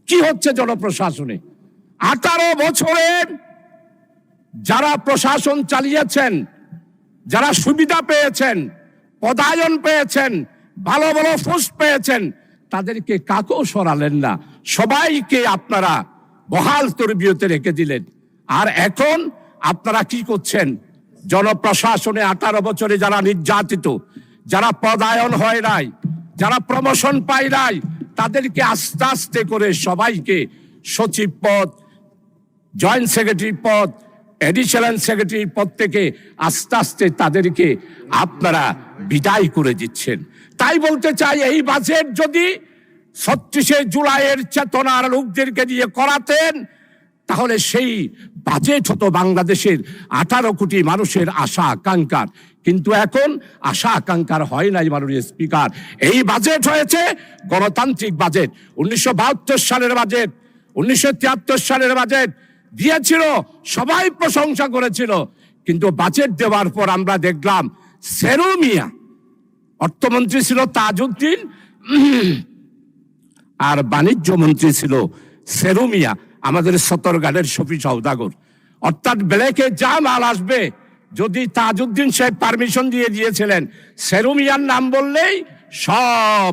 কি হচ্ছে জনপ্রশাসনে? 18 বছরে যারা প্রশাসন চালিয়েছেন, যারা সুবিধা পেয়েছেন, পদায়ন পেয়েছেন, ভালো ভালো পোস্ট পেয়েছেন, তাদেরকে কাকেও সরালেন না, সবাইকে আপনারা বহাল তরবিয়তে রেখে দিলেন। আর এখন আপনারা কি করছেন? জনপ্রশাসনে 18 বছরে যারা নির্যাতিত, যারা পদায়ন হয় নাই, যারা প্রমোশন পায় নাই, তাদেরকে আস্তে আস্তে করে সবাইকে সচিব পদ, জয়েন্ট সেক্রেটারি পদ, এডিশনাল সেক্রেটারি পদ থেকে আস্তে আস্তে তাদেরকে আপনারা বিদায় করে দিচ্ছেন। তাই বলতে চাই, এই বাজেট যদি 36শে জুলাইয়ের চেতনার লোকদেরকে দিয়ে করাতেন, তাহলে সেই বাজেট হতো বাংলাদেশের 18 কোটি মানুষের আশা আকাঙ্ক্ষার। কিন্তু এখন আশা আকাঙ্ক্ষার হয় নাই মাননীয় স্পিকার। এই বাজেট হয়েছে গণতান্ত্রিক বাজেট। 1972 সালের বাজেট, 1973 সালের বাজেট দিয়েছিল, সবাই প্রশংসা করেছিল। কিন্তু বাজেট দেওয়ার পর আমরা দেখলাম সেরু মিয়া, অর্থমন্ত্রী ছিল তাজউদ্দিন, আর বাণিজ্য মন্ত্রী ছিল সেরু মিয়া, আমাদের সতর্ঘাটের শফি সওদাগর। অর্থাৎ ব্ল্যাকে যা মাল আসবে, যদি তাজউদ্দিন সাহেব পারমিশন দিয়ে দিয়েছিলেন, সেরু মিয়ার নাম বললেই সব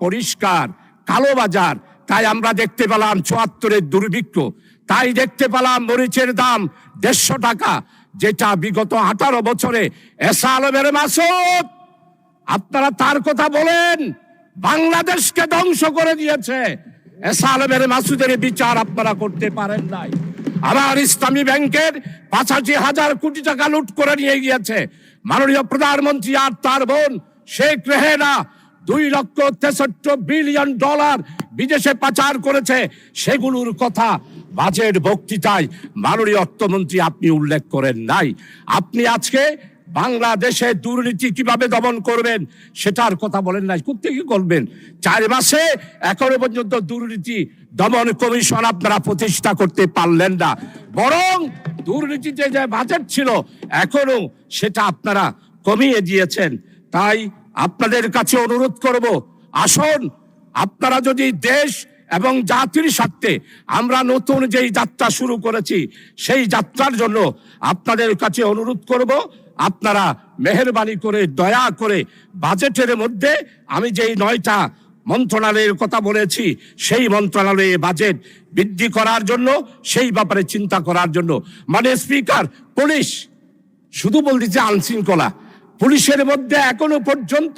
পরিষ্কার কালোবাজার। তাই আমরা দেখতে পেলাম 74-এর দুর্ভিক্ষ, তাই দেখতে পেলাম মরিচের দাম 150 টাকা, যেটা বিগত 18 বছরে এসা আলমের মাসুদ, আপনারা তার কথা বলেন, বাংলাদেশকে ধ্বংস করে দিয়েছে। এসা আলমের মাসুদের বিচার আপনারা করতে পারেন নাই। আমার ইসলামী ব্যাংকের 85,000 কোটি টাকা লুট করে নিয়ে গিয়েছে মাননীয় প্রধানমন্ত্রী আর তার বোন শেখ রেহেনা। 2,63 বিলিয়ন ডলার বিদেশে পাচার করেছে। সেগুলোর কথা বাজেট বক্তৃতায় মাননীয় অর্থমন্ত্রী আপনি উল্লেখ করেন নাই। আপনি আজকে বাংলাদেশে দুর্নীতি কিভাবে দমন করবেন সেটার কথা বলেন নাই। কোত্থেকে করবেন? 4 মাসে এখনো পর্যন্ত দুর্নীতি দমন কমিশন আপনারা প্রতিষ্ঠা করতে পারলেন না, বরং দুর্নীতিতে যে বাজেট ছিল এখনো সেটা আপনারা কমিয়ে দিয়েছেন। তাই আপনাদের কাছে অনুরোধ করব, আসুন আপনারা যদি দেশ এবং জাতির স্বার্থে আমরা নতুন যেই যাত্রা শুরু করেছি, সেই যাত্রার জন্য আপনাদের কাছে অনুরোধ করব, আপনারা মেহেরবানি করে দয়া করে বাজেটের মধ্যে আমি যেই 9টা মন্ত্রণালয়ের কথা বলেছি, সেই মন্ত্রণালয়ে বাজেট বৃদ্ধি করার জন্য, সেই ব্যাপারে চিন্তা করার জন্য। মানে স্পিকার, পুলিশ শুধু বলতেছে আইনশৃঙ্খলা, পুলিশের মধ্যে এখনো পর্যন্ত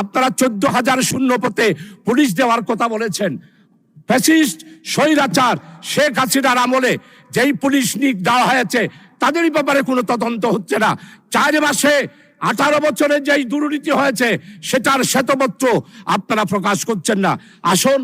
আপনারা 14,000 শূন্য পথে পুলিশ দেওয়ার কথা বলেছেন। ফ্যাসিস্ট স্বৈরাচার শেখ হাসিনার আমলে যেই পুলিশ নিয়োগ দেওয়া হয়েছে, তাদের ব্যাপারে কোনো তদন্ত হচ্ছে না। 4 মাসে 18 বছরে যেই দুর্নীতি হয়েছে সেটার শ্বেতপত্র আপনারা প্রকাশ করছেন না। আসুন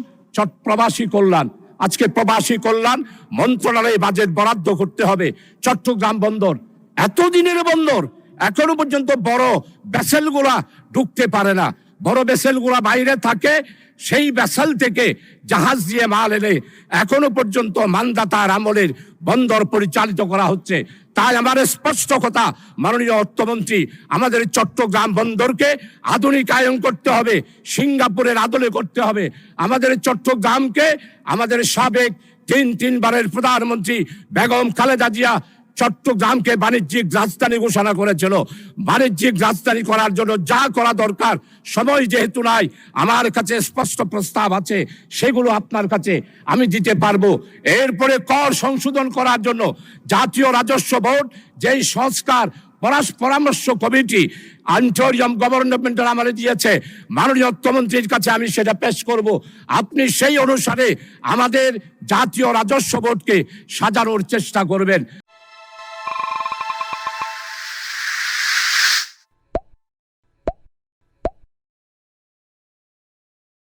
প্রবাসী কল্যাণ, আজকে প্রবাসী কল্যাণ মন্ত্রণালয়ে বাজেট বরাদ্দ করতে হবে। চট্টগ্রাম বন্দর এতদিনের বন্দর, এখনো পর্যন্ত বড় ভেসেলগুলা ঢুকতে পারে না, বড় ভেসেলগুলা বাইরে থাকে। সেই ভেসেল থেকে জাহাজ দিয়ে মাল এনে এখনো পর্যন্ত মানদাতার আমলের বন্দর পরিচালিত করা হচ্ছে। তাই আমার স্পষ্ট কথা, মাননীয় অর্থমন্ত্রী, আমাদের চট্টগ্রাম বন্দরকে আধুনিকায়ন করতে হবে, সিঙ্গাপুরের আদলে করতে হবে। আমাদের চট্টগ্রামকে আমাদের সাবেক 3 বারের প্রধানমন্ত্রী বেগম খালেদা জিয়া চট্টগ্রামকে বাণিজ্যিক রাজধানী ঘোষণা করেছিল। বাণিজ্যিক রাজধানী করার জন্য যা করা দরকার, সময় যেহেতু নাই, আমার কাছে স্পষ্ট প্রস্তাব আছে, সেগুলো আপনার কাছে আমি দিতে পারবো। এরপরে কর সংশোধন করার জন্য জাতীয় রাজস্ব বোর্ড যেই সংস্কার পরামর্শ কমিটি আন্টোরিয়াম গভর্নমেন্টের আমলে দিয়েছে, মাননীয় অর্থমন্ত্রীর কাছে আমি সেটা পেশ করব। আপনি সেই অনুসারে আমাদের জাতীয় রাজস্ব বোর্ডকে সাজানোর চেষ্টা করবেন।